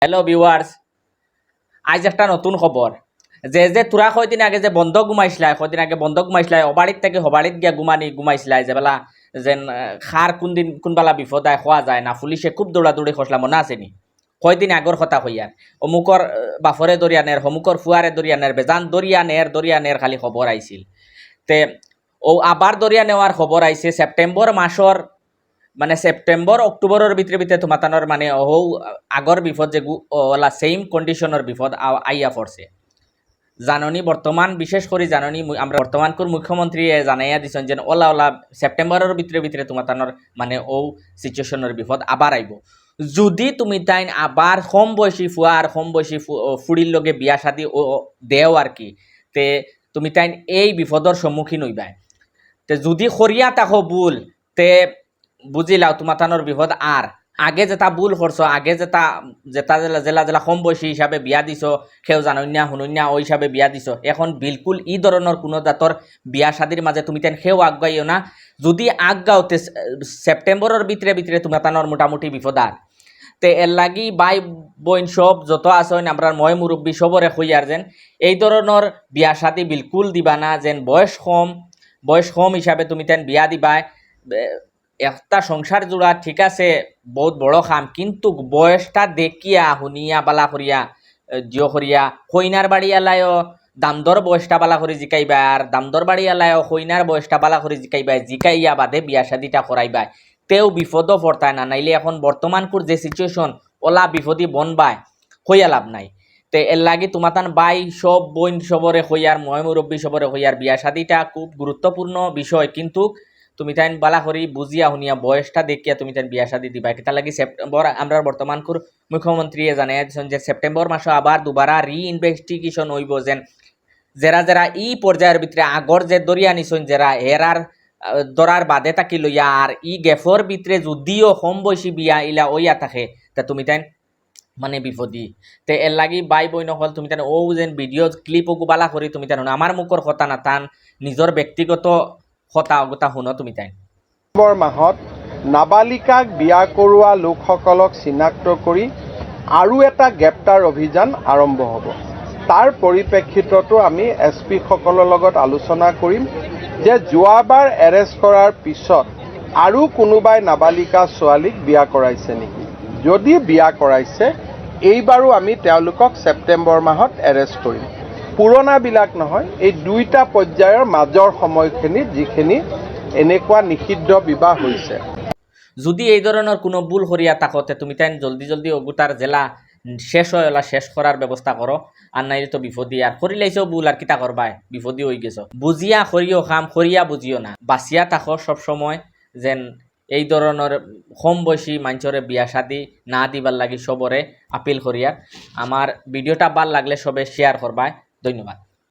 Hello viewers, আজ একটা নতুন খবর। যে তোরা কয়দিন আগে যে বন্ধ ঘুমাইছিলাই, কয়দিন আগে বন্ধ ঘুমাইছিলাই, অবাড়িত থেকে হবাড়িত গিয়া ঘুমাইছিলাই, যে বেলা যেন খার কোনবেলা বিপদ আয় খোয়া যায় না, পুলিশে খুব দৌড়াদৌড়ি খসলা, মনে আসেনি? কয়দিন আগর কথা হইয়ার অমুকর বাফরে দরিয়ানের, অমুকর ফুয়ারে দরিয়ানের, বেজান দরিয়ানের খালি খবর আইছিল। তে ও আবার দরিয়া নেওয়ার খবর আইছে সেপ্টেম্বর মাসর, মানে সেপ্টেম্বর অক্টোবরের ভিতরে তোমাতানোর মানে হৌ আগর বিপদ যে ওলা সেম কন্ডিশনের বিপদ আইয়া পড়ছে। জাননী বর্তমান বিশেষ করে জাননী আমরা বর্তমানকর মুখ্যমন্ত্রী জানাইয়া দিছেন যে ওলা সেপ্টেম্বরের ভিতরে তোমাতানোর মানে ও সিচুয়েশনের বিপদ আবার আইব। যদি তুমি তাই আবার কম বয়সী ফুয়া আর কম বয়সী ফুড়ির লগে বিয়া শাদী ও দেও আর কি, তে তুমি তাই এই বিপদর সম্মুখীন হইবাই। তে যদি খরিয়া তাকো ভুল, তে বুঝিলাও তোমাতানোর বিপদ। আর আগে যেটা ভুল করছো, আগে যেটা জেলা কম বয়সী হিসাবে বিয়া দিছ, সেও জানন্যা শুনন্যা ওই হিসাবে বিয়া দিছ, এখন বিলকুল ই ধরনের কোনো জাতর বিয়া শাদির মাঝে তুমি তেন সেও আগাইও না। যদি আগাওতে সেপ্টেম্বরের ভিতরে তোমাতানোর মোটামুটি বিপদ। আর তে এর লাগি বাই বোন সব যত আসেন আমরা মই মুরব্বী সবরে হইয়ার যেন এই ধরনের বিয়া শাদি বিলকুল দিবা না। যেন বয়স কম হিসাবে তুমি তেন বিয়া দিবাই। একটা সংসার জোড়া ঠিক আছে, বহুত বড় খাম, কিন্তু বয়সটা দেখিয়া শুনিয়া বালা করিয়া জিও করিয়া কইনার বাড়ি এলাইও দামদর বয়সটা বালা করে জিকাইবা, আর দামদর বাড়ি এলাইও কইনার বয়সটা বালা করে জিকাইবা, জিকাইয়া বাদে বিয়া শাদিটা করাইবা। তেও বিপদও পড়তায় না, নাইলে এখন বর্তমানকুর যে সিচুয়েশন ওলা বিপদই বনবায় হইয়া লাভ নাই। তে এর লাগি তোমাতান বাই সব বোন সবরে হইয়ার, ময় মুরব্বী সবরে হইয়ার, বিয়া শাদিটা খুব গুরুত্বপূর্ণ বিষয়, কিন্তু তুমি তাই বালা করি বুঝিয়া শুনিয়া বয়সটা দেখিয়া তুমি তাই বিয়া শাদি দিবা। কেতা লাগি সেপ্টেম্বর আমরা বর্তমানকুর মুখ্যমন্ত্রী জানাই দিচ্ছেন যে সেপ্টেম্বর মাসে আবার দুবারা রিইনভেস্টিগেশন হইব। যেন যারা ই পর্যায়ের ভিতরে আগর যে দরিয়া নিছেন যারা এরার দরার বাদে তাকি লইয়া আর ই গেফর ভিতরে যদিও কম বয়সী বিয়া ইলা ওইয়া থাকে, তা তুমি তাই মানে বিপদী। তে এর লাগি বাই বই নহল তুমি তাই ও যেন ভিডিও ক্লিপ বালা করি তুমি তাই আমার মুখর কথা না, তান নিজের ব্যক্তিগত কথা শুনো তুমি তাই। ডিসেম্বৰ মাহত নাবালিকাক বিয়া কৰোৱা লোকসকলক চিনাক্ত কৰি আৰু এটা গ্ৰেপ্তাৰ অভিযান আৰম্ভ হ'ব। তাৰ পৰিপ্ৰেক্ষিততো আমি SP সকলৰ লগত আলোচনা কৰিম যে যোৱাবাৰ এৰেষ্ট কৰাৰ পিছত আৰু কোনোবাই নাবালিকা ছোৱালীক বিয়া কৰাইছে নেকি। যদি বিয়া কৰাইছে এইবাৰো আমি তেওঁলোকক ছেপ্টেম্বৰ মাহত এৰেষ্ট কৰিম। পুৰণাবিলাক নহয়, এই দুইটা পৰ্যায়ৰ মাজৰ সময়খিনিত যিখিনি এনেকুৱা নিষিদ্ধ বিবাহ হৈছে। যদি এই ধরনের কোনো ভুল করিয়া থাকতে তুমি তাই জলদি অগুতার জেলা শেষ হয়ে শেষ করার ব্যবস্থা করো, আর নাই তো বিপদী। আর করিলাইছো ভুল আর কিতা করবাই, বিপদী হয়ে গেছো। বুঝিয়া করিও খাম, করিয়া বুঝিও না, বাঁচিয়া থাকো সবসময়। যেন এই ধরনের কম বয়সী মানুষরে বিয়া শাদি না দিবার লাগি সবরে আপিল করিয়া। আমার ভিডিওটা ভাল লাগলে সবে শেয়ার করবাই। ধন্যবাদ।